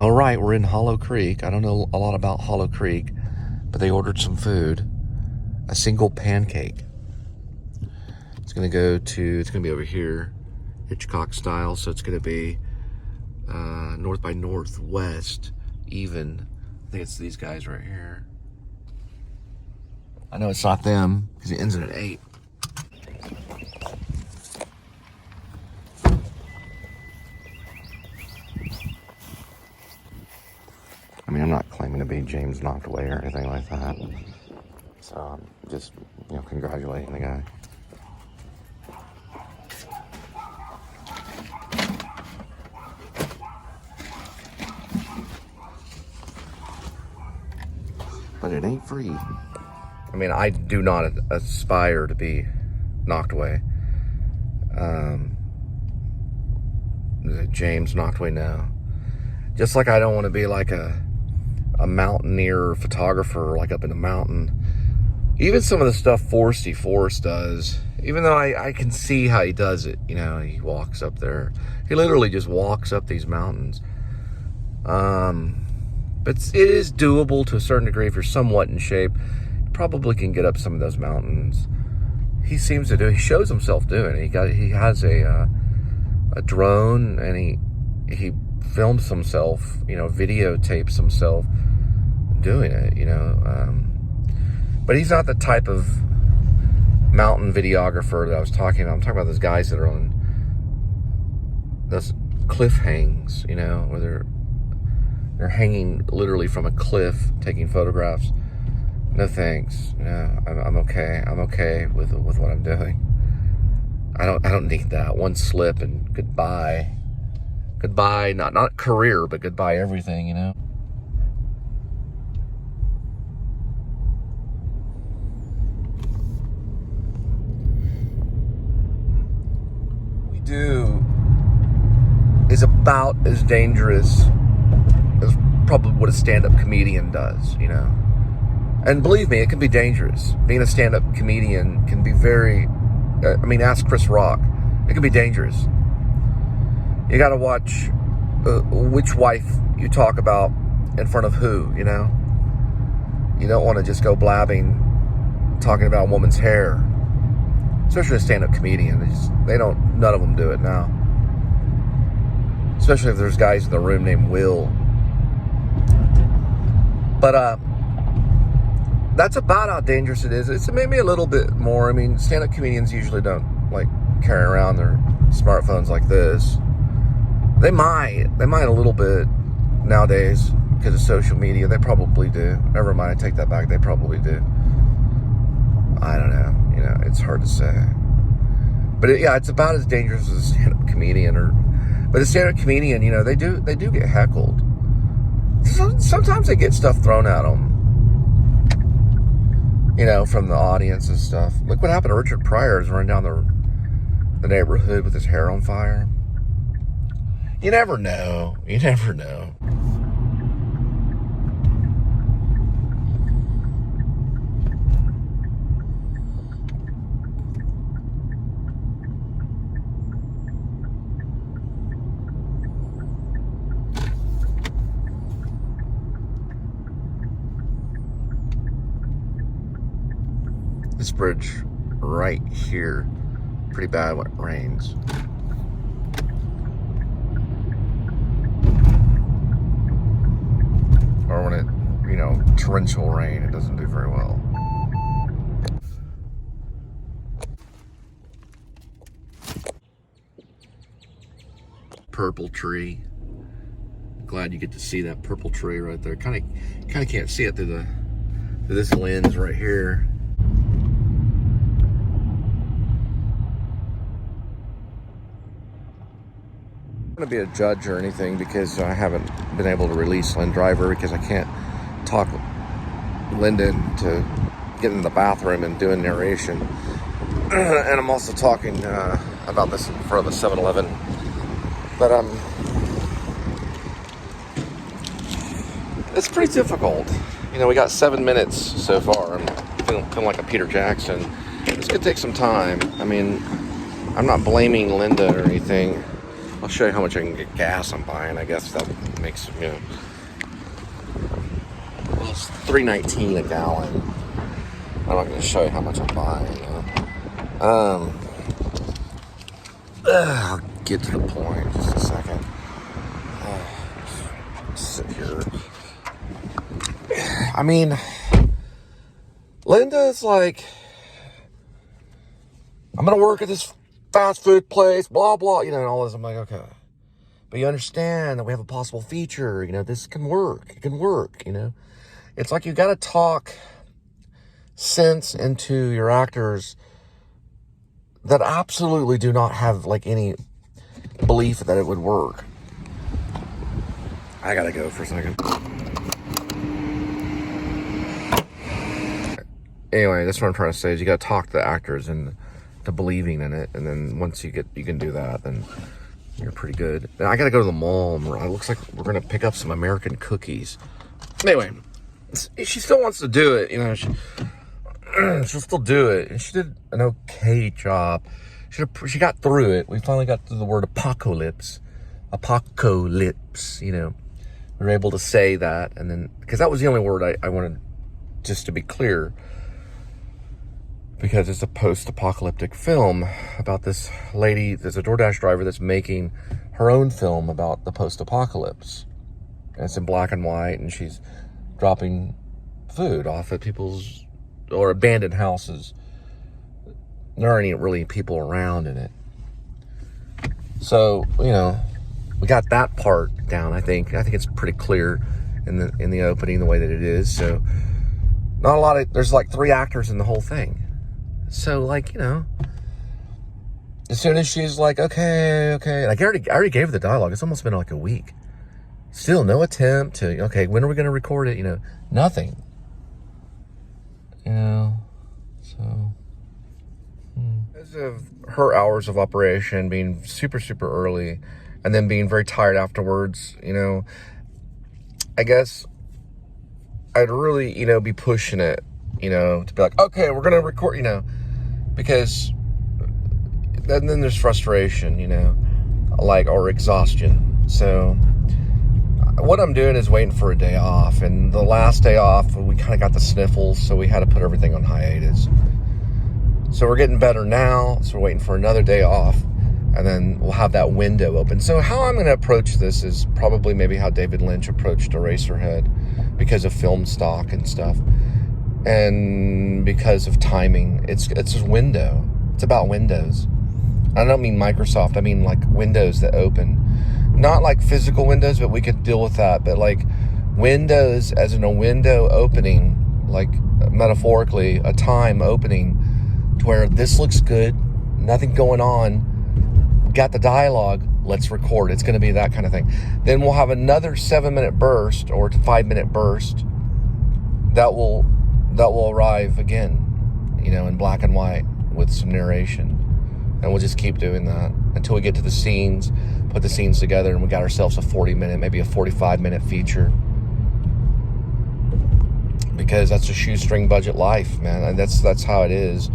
All right, we're in Hollow Creek. I don't know a lot about Hollow Creek, but they ordered some food. A single pancake. It's gonna be over here, Hitchcock style, so it's gonna be north by northwest, even. I think it's these guys right here. I know it's not them, because it ends in an 8. I mean, I'm not claiming to be James Knocked Away or anything like that. So I'm just, congratulating the guy. But it ain't free. I mean, I do not aspire to be knocked away. James Knocked Away now. Just like I don't want to be like a mountaineer photographer, like up in the mountain. Even some of the stuff Forrest does, even though I can see how he does it, he walks up there. He literally just walks up these mountains. But it is doable to a certain degree if you're somewhat in shape. You probably can get up some of those mountains. He seems to do. He shows himself doing it. He has a drone, and he films himself. Videotapes himself doing it. But he's not the type of mountain videographer that I was talking about. I'm talking about those guys that are on those cliff hangs. Where they're hanging literally from a cliff, taking photographs. No thanks. No, I'm okay. I'm okay with what I'm doing. I don't need that. One slip and goodbye. Goodbye, not career, but goodbye everything. We do is about as dangerous as probably what a stand-up comedian does, And believe me, it can be dangerous. Being a stand-up comedian can be very, ask Chris Rock. It can be dangerous. You got to watch which wife you talk about in front of who, You don't want to just go blabbing, talking about a woman's hair. Especially a stand-up comedian. None of them do it now. Especially if there's guys in the room named Will. But that's about how dangerous it is. It's maybe a little bit more. Stand-up comedians usually don't carry around their smartphones like this. They might a little bit nowadays because of social media. They probably do. Never mind, I take that back. They probably do. I don't know. It's hard to say. But it's about as dangerous as a stand-up comedian. But a stand-up comedian, they do get heckled. Sometimes they get stuff thrown at them, from the audience and stuff. Look what happened to Richard Pryor, is running down the neighborhood with his hair on fire. You never know. You never know. This bridge right here, pretty bad when it rains. Or when it, torrential rain, it doesn't do very well. Purple tree. Glad you get to see that purple tree right there. Kind of can't see it through this lens right here. Going to be a judge or anything because I haven't been able to release Lynn Driver because I can't talk Linda into getting in the bathroom and doing narration. And I'm also talking about this in front of the 7-Eleven. But it's pretty difficult. We got 7 minutes so far. I'm feeling like a Peter Jackson. This could take some time. I'm not blaming Linda or anything. I'll show you how much I can get gas I'm buying. I guess that makes, you know, well, it's $3.19 a gallon. I'm not going to show you how much I'm buying. I'll get to the point in just a second. Sit here. I mean, Linda's like, I'm going to work at this fast food place, blah, blah, you know, and all this. I'm like, okay. But you understand that we have a possible feature, you know, this can work. It can work, you know. It's like you got to talk sense into your actors that absolutely do not have, like, any belief that it would work. I got to go for a second. Anyway, that's what I'm trying to say is you got to talk the actors into believing in it, and then once you can do that, then you're pretty good. And I got to go to the mall. It looks like we're going to pick up some American cookies. Anyway, she still wants to do it, you know. She'll still do it, and she did an okay job. She got through it. We finally got through the word apocalypse, you know. We were able to say that, and then because that was the only word I wanted, just to be clear, because it's a post-apocalyptic film about this lady that's a DoorDash driver that's making her own film about the post-apocalypse. And it's in black and white, and she's dropping food off at people's, or abandoned houses. There aren't even really people around in it. So, you know, we got that part down, I think. I think it's pretty clear in the opening, the way that it is. So, not a lot of, there's like 3 actors in the whole thing. So, like, you know, as soon as she's like, okay, like I already gave her the dialogue. It's almost been like a week. Still no attempt to, okay, when are we going to record it? You know, nothing. You know, so. Because of her hours of operation being super, super early and then being very tired afterwards, you know, I guess I'd really, you know, be pushing it, you know, to be like, okay, we're going to record, you know, because then there's frustration, you know, like, or exhaustion. So what I'm doing is waiting for a day off, and the last day off, we kind of got the sniffles, so we had to put everything on hiatus. So we're getting better now, so we're waiting for another day off, and then we'll have that window open. So how I'm going to approach this is probably maybe how David Lynch approached Eraserhead, because of film stock and stuff, and because of timing. It's a window. It's about windows. I don't mean Microsoft. I mean like windows that open. Not like physical windows, but we could deal with that. But like windows as in a window opening, like metaphorically, a time opening to where this looks good, nothing going on, we got the dialogue, let's record. It's going to be that kind of thing. Then we'll have another 7-minute burst or 5-minute burst that will arrive again, you know, in black and white with some narration. And we'll just keep doing that until we get to the scenes, put the scenes together, and we got ourselves a 40-minute, maybe a 45-minute feature. Because that's a shoestring budget life, man. And that's how it is.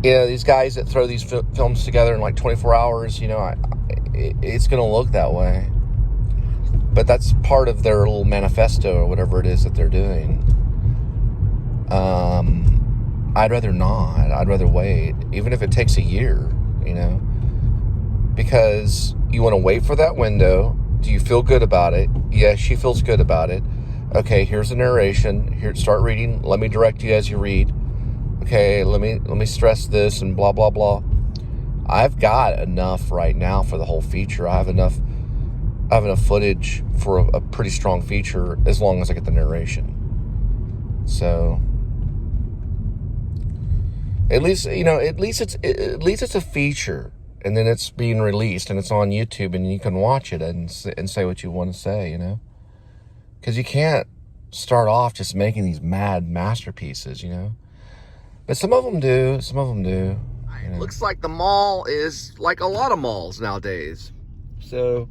You know, these guys that throw these films together in like 24 hours, you know, it's going to look that way. But that's part of their little manifesto or whatever it is that they're doing. I'd rather not. I'd rather wait, even if it takes a year, you know, because you want to wait for that window. Do you feel good about it? Yes, she feels good about it. Okay, here's the narration. Here, start reading. Let me direct you as you read. Okay, let me stress this and blah, blah, blah. I've got enough right now for the whole feature. I have enough footage for a pretty strong feature as long as I get the narration. So at least, you know, at least it's a feature, and then it's being released and it's on YouTube and you can watch it and say what you want to say, you know, because you can't start off just making these mad masterpieces, you know. But some of them do. You know? Looks like the mall is like a lot of malls nowadays. So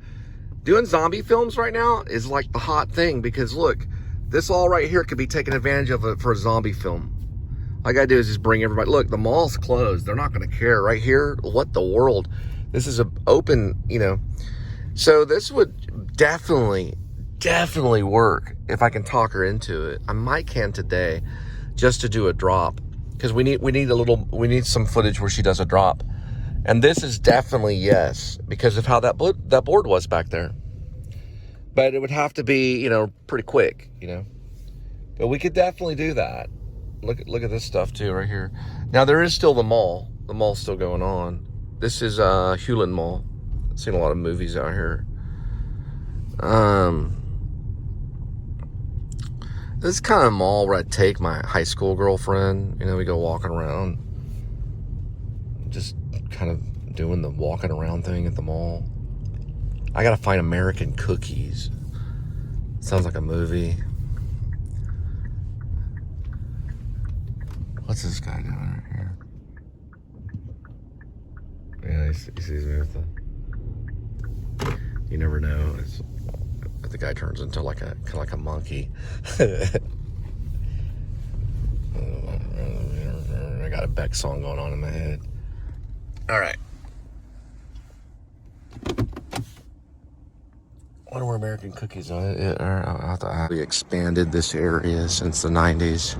doing zombie films right now is like the hot thing, because look, this all right here could be taken advantage of for a zombie film. All I gotta do is just bring everybody. Look, the mall's closed. They're not gonna care. Right here, what the world? This is a open, you know. So this would definitely work if I can talk her into it. I might can today, just to do a drop, because we need some footage where she does a drop, and this is definitely yes because of how that board was back there. But it would have to be, you know, pretty quick, you know. But we could definitely do that. Look at this stuff too right here. Now there is still the mall. The mall's still going on. This is Hewlin Mall. I've seen a lot of movies out here. This is kind of a mall where I'd take my high school girlfriend. You know, we go walking around, just kind of doing the walking around thing at the mall. I gotta find American Cookies. Sounds like a movie. What's this guy doing right here? Yeah, he sees me with the... You never know. The guy turns into like a kind of like a monkey. I got a Beck song going on in my head. All right. I wonder where American Cookies are. We expanded this area since the 90s.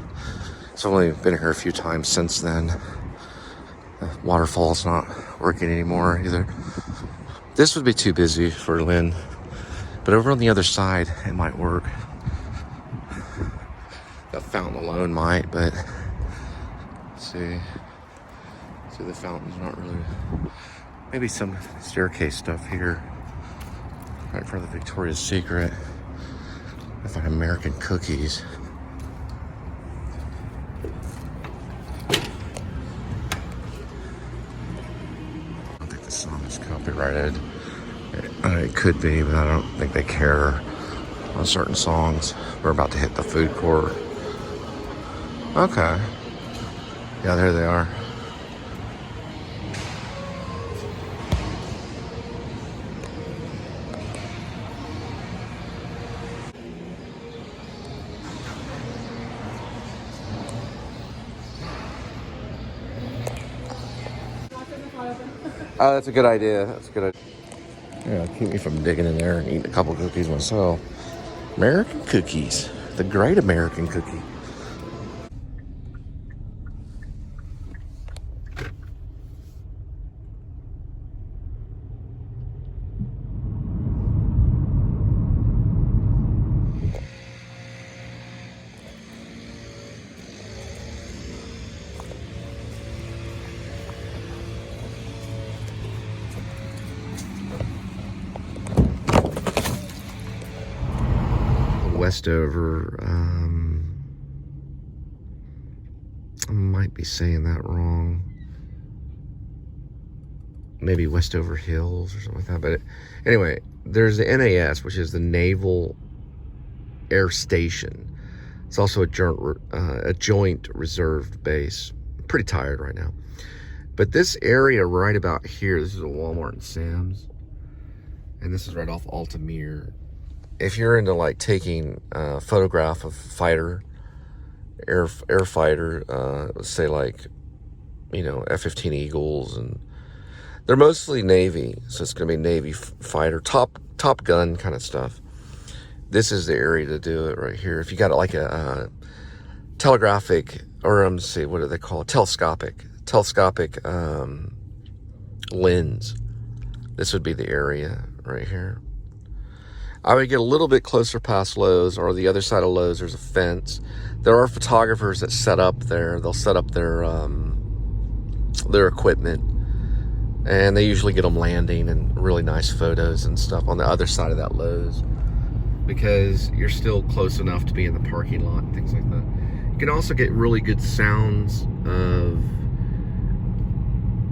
It's only been here a few times since then. The waterfall's not working anymore either. This would be too busy for Lynn, but over on the other side, it might work. The fountain alone might, but see the fountain's not really. Maybe some staircase stuff here, right in front of the Victoria's Secret. I find American Cookies. I don't think the song is copyrighted. It could be, but I don't think they care on certain songs. We're about to hit the food court. Okay. Yeah, there they are. Oh, that's a good idea. That's a good idea. Yeah, keep me from digging in there and eating a couple cookies myself. American Cookies. The great American cookie. Westover, I might be saying that wrong. Maybe Westover Hills or something like that. But anyway, there's the NAS, which is the Naval Air Station. It's also a joint reserved base. I'm pretty tired right now. But this area right about here, this is a Walmart and Sam's. And this is right off Altamere. If you're into like taking a photograph of air fighter, say like, you know, F-15 Eagles, and they're mostly Navy, so it's gonna be Navy fighter, Top Gun kind of stuff. This is the area to do it right here. If you got like a telegraphic, or I'm say, what do they call it? Telescopic lens. This would be the area right here. I would get a little bit closer past Lowe's, or the other side of Lowe's, there's a fence. There are photographers that set up there. They'll set up their equipment, and they usually get them landing and really nice photos and stuff on the other side of that Lowe's, because you're still close enough to be in the parking lot and things like that. You can also get really good sounds of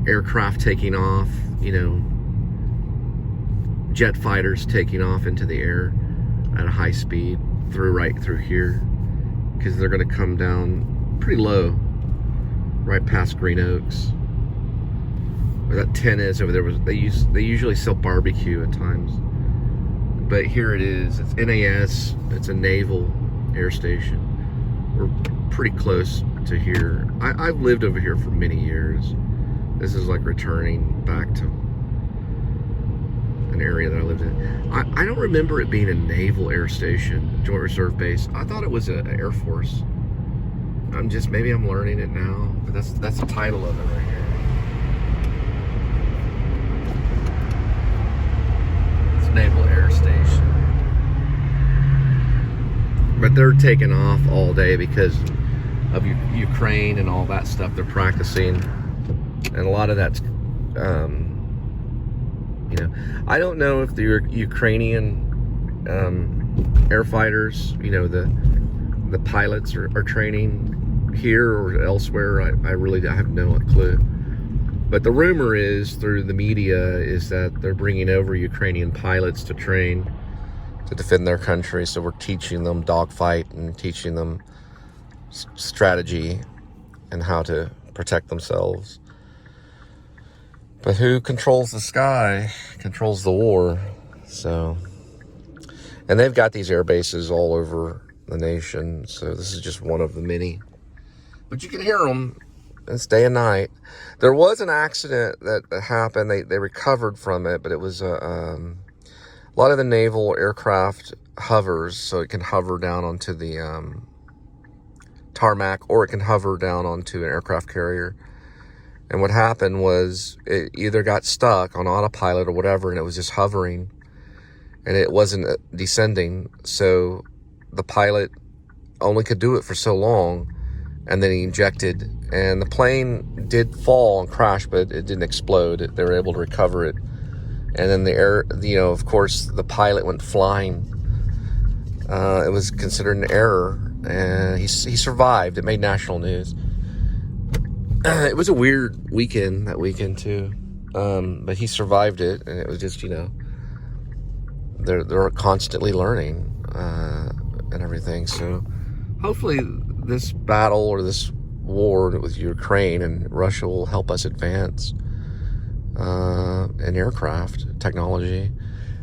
aircraft taking off, you know, jet fighters taking off into the air at a high speed right through here, because they're going to come down pretty low right past Green Oaks, where that 10 is over there. They usually sell barbecue at times, but here it is. It's NAS. It's a naval air station. We're pretty close to here. I've lived over here for many years. This is like returning back to an area that I lived in. I don't remember it being a naval air station, Joint Reserve Base. I thought it was an Air Force. Maybe I'm learning it now, but that's the title of it right here. It's Naval Air Station. But they're taking off all day because of Ukraine and all that stuff. They're practicing, and a lot of that's, you know, I don't know if the Ukrainian air fighters, you know, the pilots are training here or elsewhere. I have no clue. But the rumor is, through the media, is that they're bringing over Ukrainian pilots to train to defend their country. So we're teaching them dogfight and teaching them strategy and how to protect themselves. But who controls the sky controls the war. So, and they've got these air bases all over the nation. So this is just one of the many. But you can hear them. It's day and night. There was an accident that happened. They recovered from it, but it was a lot of the naval aircraft hovers, so it can hover down onto the tarmac, or it can hover down onto an aircraft carrier. And what happened was it either got stuck on autopilot or whatever, and it was just hovering, and it wasn't descending. So the pilot only could do it for so long, and then he ejected, and the plane did fall and crash, but it didn't explode. They were able to recover it. And then the air, you know, of course, the pilot went flying. It was considered an error, and he survived. It made national news. It was a weird weekend, that weekend too. But he survived it, and it was just, you know, they're constantly learning and everything. So hopefully this battle or this war with Ukraine and Russia will help us advance in aircraft technology,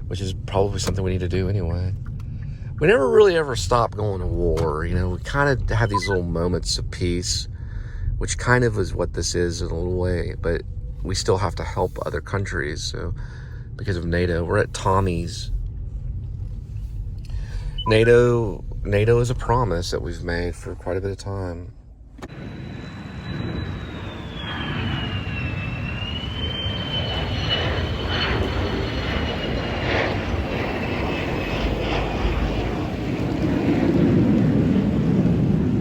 which is probably something we need to do anyway. We never really ever stop going to war, you know. We kind of have these little moments of peace, which kind of is what this is in a little way, but we still have to help other countries. So because of NATO, we're at Tommy's. NATO is a promise that we've made for quite a bit of time.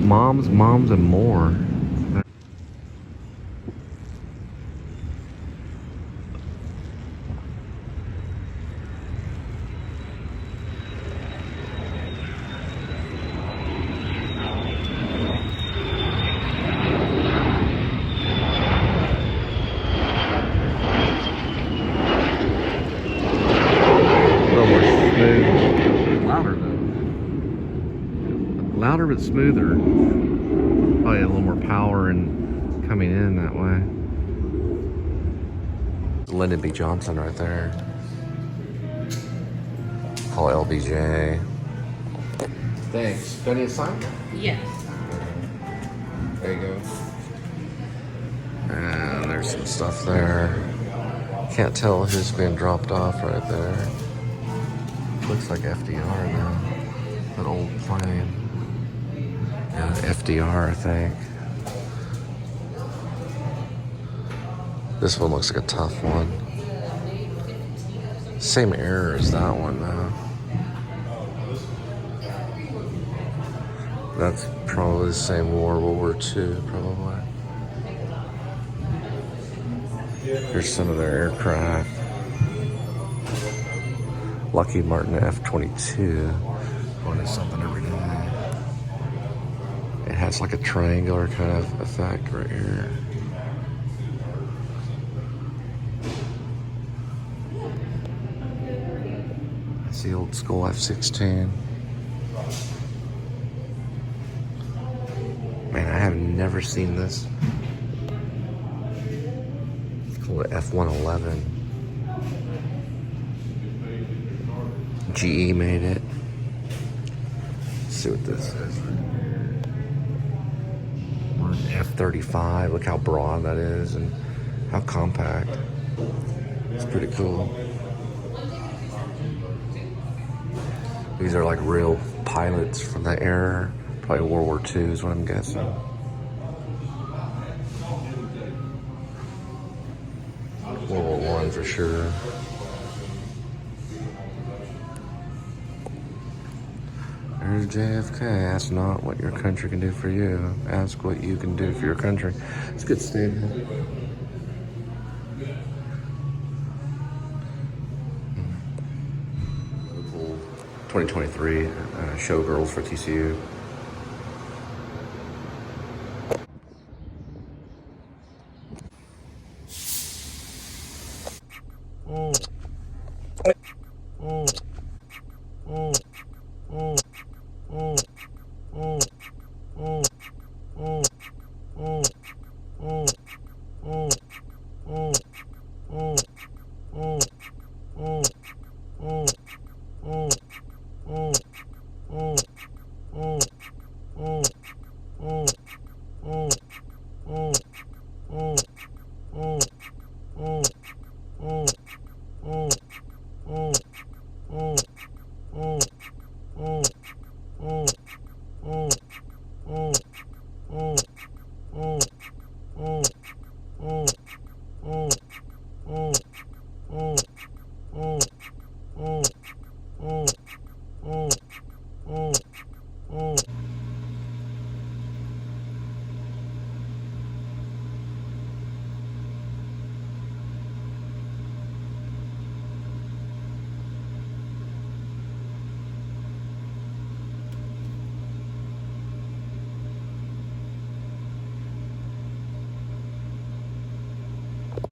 Moms, and more. Louder but smoother. Probably a little more power and coming in that way. Lyndon B. Johnson right there. Call LBJ. Thanks. Do I need a sign? Yes. There you go. And there's some stuff there. Can't tell who's being dropped off right there. Looks like FDR now. An old plane. Yeah, FDR, I think. This one looks like a tough one. Same error as that one, though. That's probably the same war, World War II, probably. Here's some of their aircraft. Lockheed Martin F-22. Going to something every day. It has like a triangular kind of effect right here. It's the old school F-16. Man, I have never seen this. It's called the F-111. GE made it. Let's see what this is. Or an F-35. Look how broad that is and how compact. It's pretty cool. These are like real pilots from the era. Probably World War II is what I'm guessing. World War I for sure. There's JFK. Ask not what your country can do for you. Ask what you can do for your country. It's a good statement. 2023 showgirls for TCU.